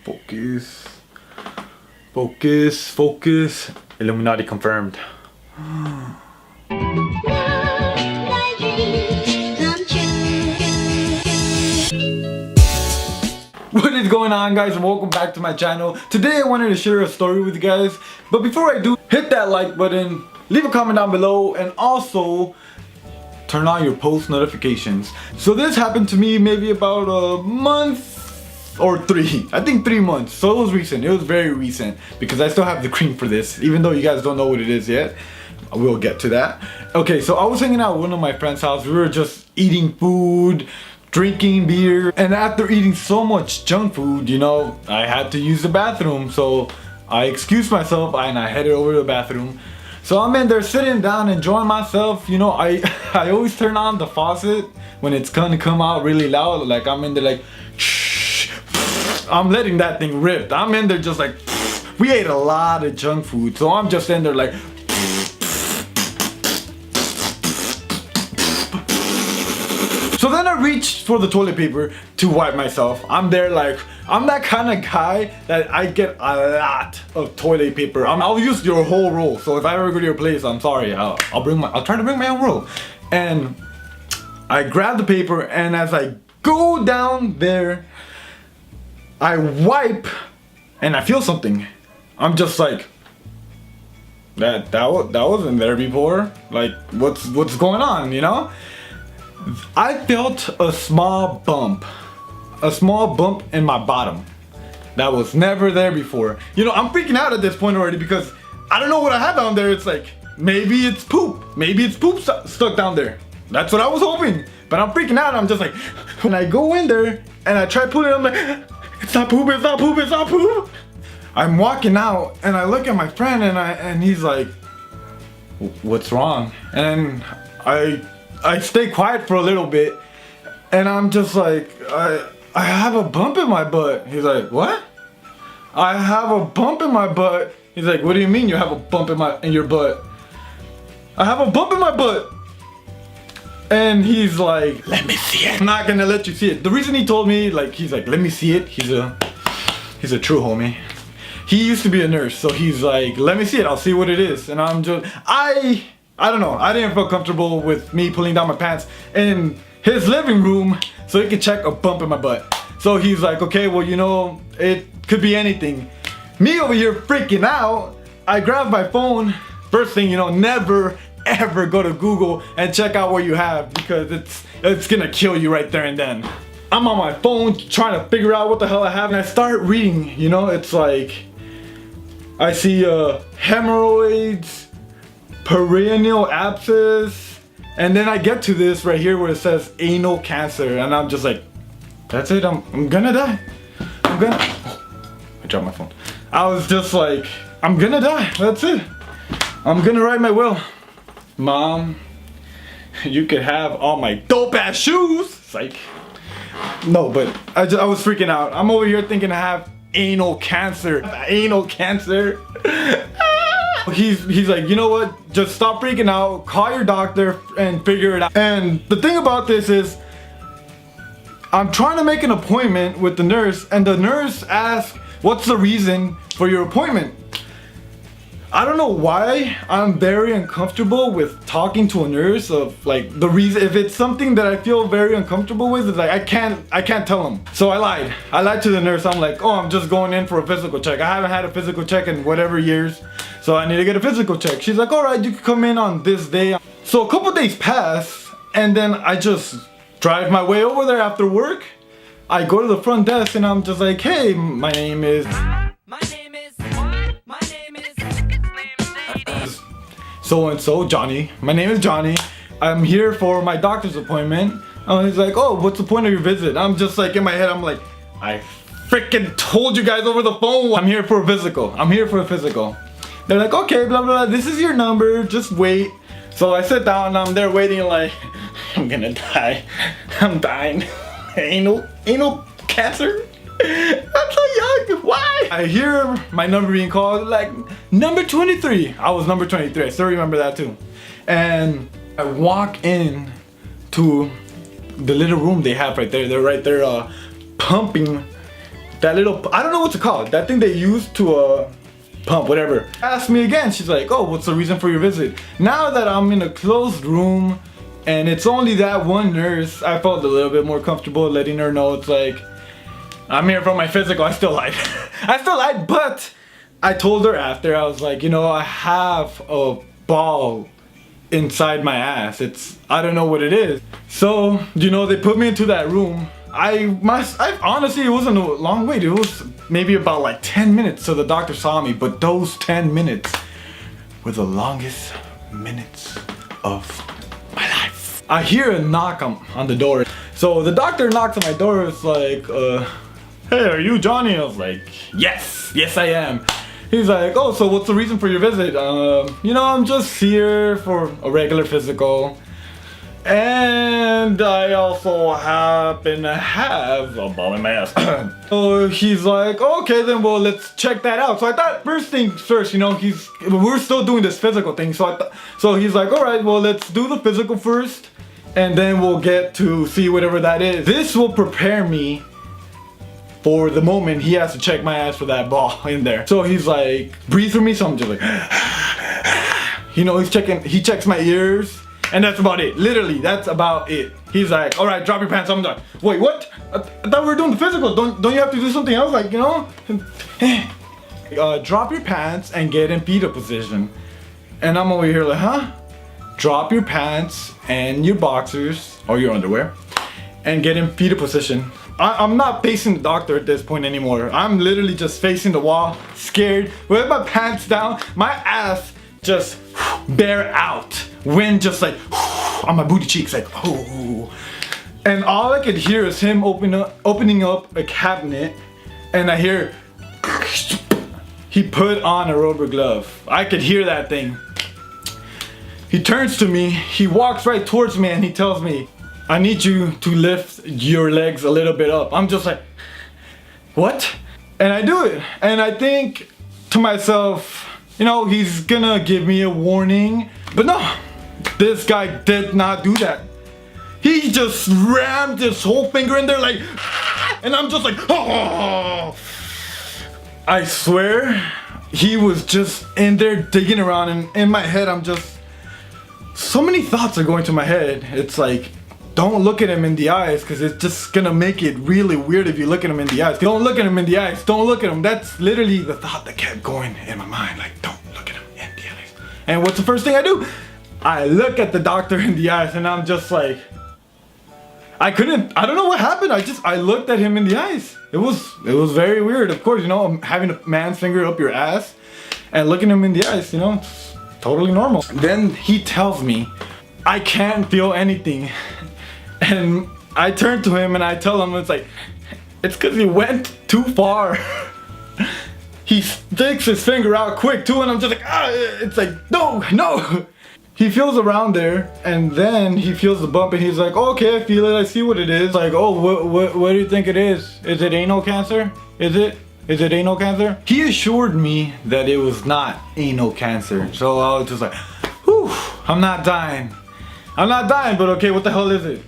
Focus. Focus. Focus. Illuminati confirmed. What is going on, guys, and welcome back to my channel. Today I wanted to share a story with you guys, but before I do, hit that like button, leave a comment down below, and also turn on your post notifications. So this happened to me maybe about a month or 3, I think 3 months. So it was recent. It was very recent because I still have the cream for this, even though you guys don't know what it is yet. We'll get to that. Okay, so I was hanging out at one of my friend's house. We were just eating food, drinking beer, and after eating so much junk food, you know, I had to use the bathroom. So I excused myself and I headed over to the bathroom. So I'm in there sitting down enjoying myself. You know, I always turn on the faucet when it's gonna come out really loud. Like I'm in there like, shh, I'm letting that thing rip. I'm in there just like, we ate a lot of junk food. So I'm just in there like, so then I reached for the toilet paper to wipe myself. I'm there like, I'm that kind of guy that I get a lot of toilet paper. I'll use your whole roll. So if I ever go to your place, I'm sorry. I'll try to bring my own roll. And I grab the paper, and as I go down there, I wipe, and I feel something. I'm just like, that wasn't there before. Like, what's going on, you know? I felt a small bump in my bottom that was never there before. You know, I'm freaking out at this point already because I don't know what I had down there. It's like, maybe it's poop. Maybe it's poop stuck down there. That's what I was hoping. But I'm freaking out. I'm just like, when I go in there and I try pulling it, I'm like, it's not poop, it's not poop, it's not poop. I'm walking out and I look at my friend and he's like, what's wrong? And I stay quiet for a little bit, and I'm just like, I have a bump in my butt. He's like, what? I have a bump in my butt. He's like, what do you mean you have a bump in your butt? I have a bump in my butt. And he's like, let me see it. I'm not gonna let you see it. The reason he told me, like, he's like, let me see it. He's a true homie. He used to be a nurse, so he's like, let me see it. I'll see what it is. And I'm just, I don't know, I didn't feel comfortable with me pulling down my pants in his living room so he could check a bump in my butt. So he's like, okay, well, you know, it could be anything. Me over here freaking out, I grab my phone. First thing, you know, never ever go to Google and check out what you have, because it's gonna kill you right there and then. I'm on my phone trying to figure out what the hell I have, and I start reading, you know, it's like, I see hemorrhoids, perineal abscess, and then I get to this right here where it says anal cancer, and I'm just like, that's it, I'm gonna die. Oh, I dropped my phone. I was just like, I'm gonna die, that's it. I'm gonna write my will. Mom, you could have all my dope ass shoes. Psych. No, but I was freaking out. I'm over here thinking I have anal cancer. Anal cancer. He's like, you know what, just stop freaking out, call your doctor and figure it out. And the thing about this is, I'm trying to make an appointment with the nurse, and the nurse asks, what's the reason for your appointment? I don't know why I'm very uncomfortable with talking to a nurse of like the reason. If it's something that I feel very uncomfortable with, it's like I can't tell them. So I lied to the nurse. I'm like, oh, I'm just going in for a physical check. I haven't had a physical check in whatever years, so I need to get a physical check. She's like, all right, you can come in on this day. So a couple days pass, and then I just drive my way over there after work. I go to the front desk and I'm just like, hey, my name is so-and-so, Johnny. My name is Johnny. I'm here for my doctor's appointment. And he's like, oh, what's the point of your visit? I'm just like, in my head, I'm like, I freaking told you guys over the phone. I'm here for a physical. I'm here for a physical. They're like, okay, blah, blah, blah. This is your number. Just wait. So I sit down and I'm there waiting like, I'm gonna die. I'm dying. Anal cancer? I'm so young, why? I hear my number being called, like, number 23. I was number 23, I still remember that too. And I walk in to the little room they have right there. They're right there pumping that little, I don't know what to call it, that thing they use to pump, whatever. Asked me again, she's like, oh, what's the reason for your visit? Now that I'm in a closed room and it's only that one nurse, I felt a little bit more comfortable letting her know it's like, I'm here for my physical. I still lied. I still lied, but I told her after, I was like, you know, I have a ball inside my ass. I don't know what it is. So, you know, they put me into that room. I honestly, it wasn't a long wait. It was maybe about like 10 minutes till the doctor saw me, but those 10 minutes were the longest minutes of my life. I hear a knock on the door. So the doctor knocks on my door. It's like, hey, are you Johnny? I was like, yes, I am. He's like, oh, so what's the reason for your visit? You know, I'm just here for a regular physical. And I also happen to have a ball in my ass. So he's like, okay, then well, let's check that out. So I thought first things first, you know, we're still doing this physical thing. So he's like, all right, well, let's do the physical first, and then we'll get to see whatever that is. This will prepare me for the moment he has to check my ass for that ball in there. So he's like, breathe for me. So I'm just like, you know, he checks my ears. And that's about it. Literally, that's about it. He's like, all right, drop your pants. I'm done. Wait, what? I thought we were doing the physical. Don't you have to do something else? Like, you know? Drop your pants and get in fetal position. And I'm over here like, huh? Drop your pants and your boxers or your underwear and get in fetal position. I'm not facing the doctor at this point anymore. I'm literally just facing the wall, scared, with my pants down, my ass just bare out. Wind just like on my booty cheeks, like, oh. And all I could hear is him opening up a cabinet, and I hear he put on a rubber glove. I could hear that thing. He turns to me, he walks right towards me, and he tells me, I need you to lift your legs a little bit up. I'm just like, what? And I do it, and I think to myself, you know, he's gonna give me a warning, but no. This guy did not do that. He just rammed his whole finger in there like, and I'm just like, oh. I swear, he was just in there digging around, and in my head, I'm just, so many thoughts are going to my head. It's like, don't look at him in the eyes, because it's just gonna make it really weird if you look at him in the eyes. Don't look at him in the eyes. Don't look at him. That's literally the thought that kept going in my mind. Like, don't look at him in the eyes. And what's the first thing I do? I look at the doctor in the eyes, and I'm just like, I don't know what happened. I looked at him in the eyes. It was very weird. Of course, you know, having a man's finger up your ass and looking him in the eyes, you know, it's totally normal. Then he tells me, I can't feel anything. And I turn to him and I tell him, it's like, it's because he went too far. He sticks his finger out quick too, and I'm just like, it's like, no. He feels around there, and then he feels the bump, and he's like, oh, okay, I feel it, I see what it is. Like, oh, what do you think it is? Is it anal cancer? Is it anal cancer? He assured me that it was not anal cancer. So I was just like, whew, I'm not dying, but okay, what the hell is it?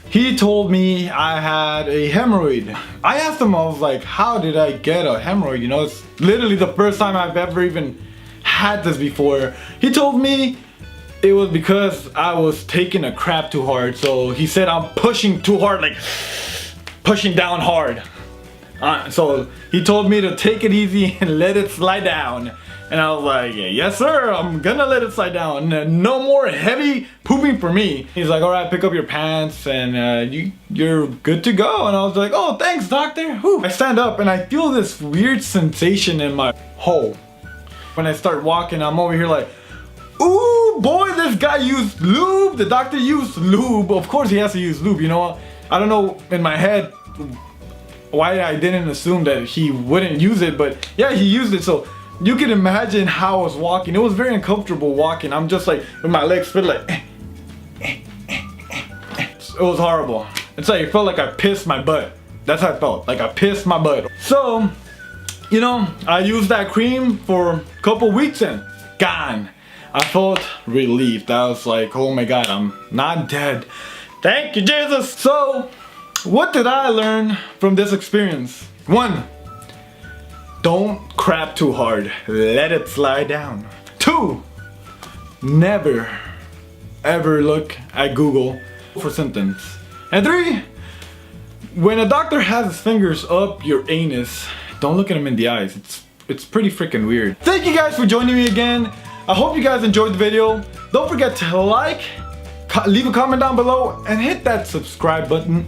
He told me I had a hemorrhoid. I asked him, I was like, how did I get a hemorrhoid? You know, it's literally the first time I've ever even had this before. He told me it was because I was taking a crap too hard. So he said I'm pushing too hard, like pushing down hard. So he told me to take it easy and let it slide down. And I was like, yes sir, I'm gonna let it slide down. No more heavy pooping for me. He's like, all right, pick up your pants and you're good to go. And I was like, oh, thanks doctor. Whew. I stand up and I feel this weird sensation in my hole. When I start walking, I'm over here like, ooh boy, this guy used lube. The doctor used lube. Of course he has to use lube, you know. I don't know in my head why I didn't assume that he wouldn't use it, but yeah, he used it. So you can imagine how I was walking. It was very uncomfortable walking. I'm just like, with my legs feel like, it was horrible. It's like, it felt like I pissed my butt. That's how it felt, like I pissed my butt. So, you know, I used that cream for a couple weeks and gone. I felt relieved. I was like, oh my God, I'm not dead. Thank you, Jesus. So, what did I learn from this experience? 1. Don't crap too hard. Let it slide down. 2. Never ever look at Google for symptoms. And 3. When a doctor has his fingers up your anus, don't look at him in the eyes. It's pretty freaking weird. Thank you guys for joining me again. I hope you guys enjoyed the video. Don't forget to like, leave a comment down below, and hit that subscribe button.